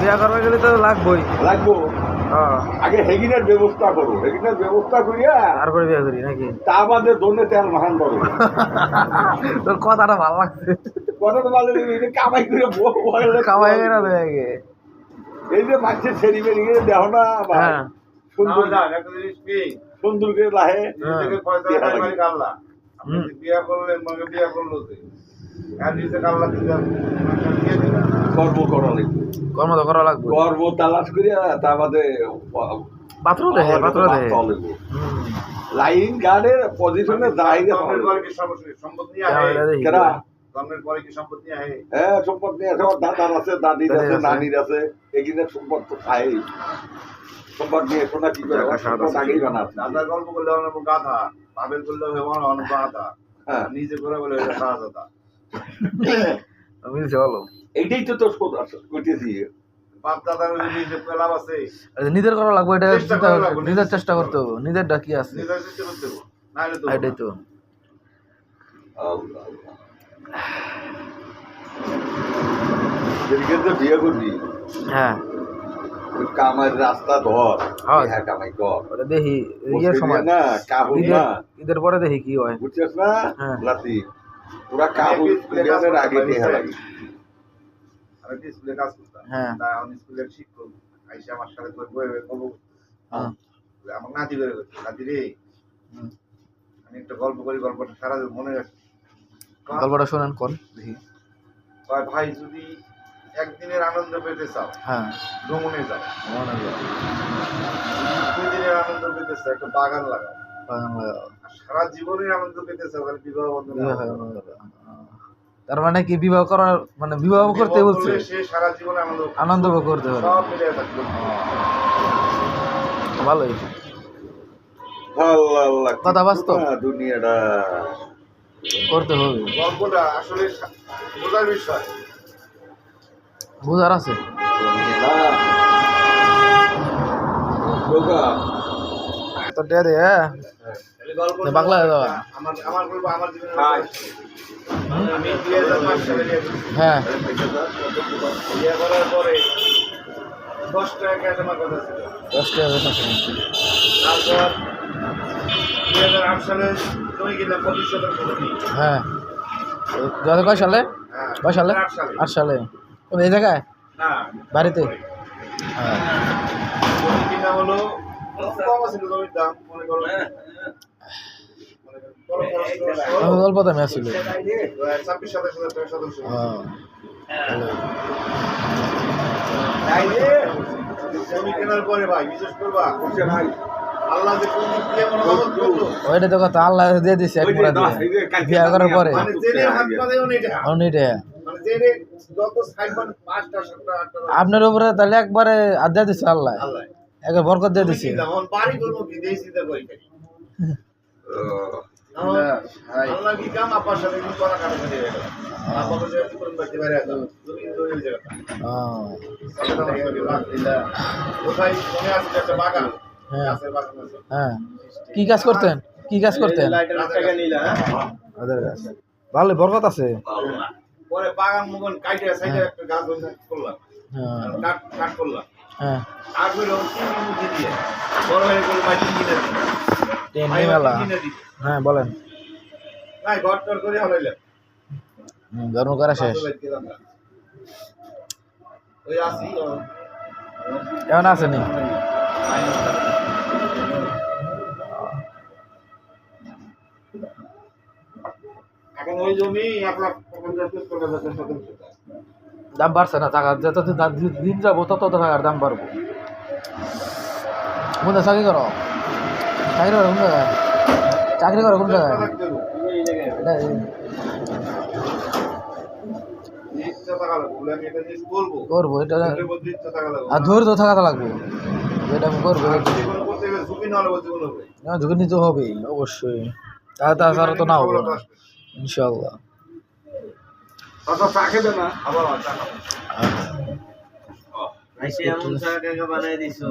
বিয়া করবে গেলে তো লাগবোই লাগবো আগে হেগিনের ব্যবস্থা করো হেগিনের ব্যবস্থা করিয়া তারপরে বিয়া করি নাকি তা আমাদের দোনে তেল মাহান করো তোর কথাটা ভালো লাগছে কথাটা ভালো লাগে কামাই করে কামাই করে না আগে এই যে মাছের ছেড়ি বেরিয়ে দেহ না সুন্দর সুন্দর করে লাহে বিয়া করলেন মানে বিয়া করলো কর্ম করা লাগবে কর্ম তো করা লাগবে কর্ম তালাশ করিয়া তা বাদে পাত্র দেহে পাত্র দেহে লাইন গার্ডের পজিশনে দাঁড়িয়ে সম্পদ নিয়ে কেরা জন্মের পরে কি সম্পদ নিয়ে আহে হ্যাঁ সম্পদ নিয়ে আছে আমার দাদার আছে দাদির আছে নানির আছে এখানে সম্পদ তো খায় সম্পদ নিয়ে শোনা কি করে সম্পদ আগেই বানাচ্ছে দাদার গল্প করলে অনেক গাধা বাবেল করলে অনেক গাধা নিজে করে বলে দাদা আমি চলো এইটাই তো তোর শোধ আছে করতেছি বাপ দাদার নিজে লাভ আছে নিজের করা লাগবে এটা নিজের চেষ্টা করতে হবে নিজের ডাকি আছে নিজের চেষ্টা করতে হবে নাহলে তো এটাই তো বিয়ে করবি হ্যাঁ কামাই রাস্তা ধর হ্যাঁ কামাই কর দেখি ইয়ের সময় না কাবুল না ঈদের পরে দেখি কি হয় বুঝছিস না লাতি পুরা কাবুল প্লেয়ারের আগে দেখা লাগে আমি স্কুলে কাজ করতাম তাই আমি স্কুলের শিক্ষক আইসা আমার সাথে বই বলবো আমার নাতি বের করছে নাতি রে আমি একটা গল্প করি গল্পটা সারা মনে রাখি গল্পটা শোনেন কোন দেখি ভাই যদি একদিনের আনন্দ পেতে চাও ভ্রমণে যাও দুই দিনের আনন্দ পেতে চাও একটা বাগান লাগাও সারা জীবনের আনন্দ পেতে চাও তাহলে বিবাহ বন্ধন তার মানে কি বিবাহ করার মানে বিবাহ করতে বলছে সে সারা জীবনে আনন্দ করতে হবে সব মিলে থাকবে ভালোই কথা বাস্তব দুনিয়াটা করতে হবে গল্পটা আসলে বোঝার বিষয় বুঝার আছে তো দে দে বাংলা আমার গল্প আমার জীবনে আমি 2005 সালে হ্যাঁ বিয়ে করার পরে 10 টাকা জমা কথা ছিল 10 টাকা জমা ছিল তারপর 2008 সালে জমি কিনলাম 25 হ্যাঁ কয় সালে 8 সালে এই জায়গায় না বাড়িতে হ্যাঁ জমি কিনা হলো কম ছিল জমির দাম মনে করো অল্প দামে আসছিল 26-27 টাকা শতাংশ জমি কেনার পরে ভাই বিশেষ করবা আল্লাহ যে কোন দিক দিয়ে মনোবত করলো ওইটা তো কথা আল্লাহ দিয়ে দিছে একবার দিয়ে বিয়া করার পরে মানে জেনে হাত পা দেও অনেটা মানে জেনে যত সাইড মানে 5টা 7টা 8টা আপনার উপরে তাহলে একবারে আধ্যা দিছে আল্লাহ একবার বরকত দিয়ে দিছে এখন বাড়ি করব কি দেই চিন্তা করি আল্লাহ কি কাম আপার সাথে কি করা কাটে দিয়ে গেল আপা বলে কি করতে পারতে পারে তো তুমি ওই জায়গা কোথায় মনে আছে একটা বাগান হ্যাঁ কি কাজ করতেন ওদের কাজ ভালো বরকত আছে পরে বাগান মুগন কাইটে সাইডে একটা গাছ করলাম কাট করলাম হ্যাঁ আর হলো চিনি মুখি দিয়ে বড় হয়ে গেল মাটি কিনে দিই হ্যাঁ বলেন নাই ঘরটর করে হলাইলাম গরম করা শেষ ওই আসি কেমন আছেনি এখন ওই জমি 1,50,000 দাম বাড়ছে না টাকা যত দিন যাবো তত টাকার দাম বাড়বো কোনটা চাকরি করো কোন জায়গায় করবো এটা আর ধৈর্য থাকা লাগবে এটা আমি করবো ঝুঁকি নিতে হবেই অবশ্যই তাছাড়া তো না হবে না ইনশাল্লাহ এমন বানাই দিছো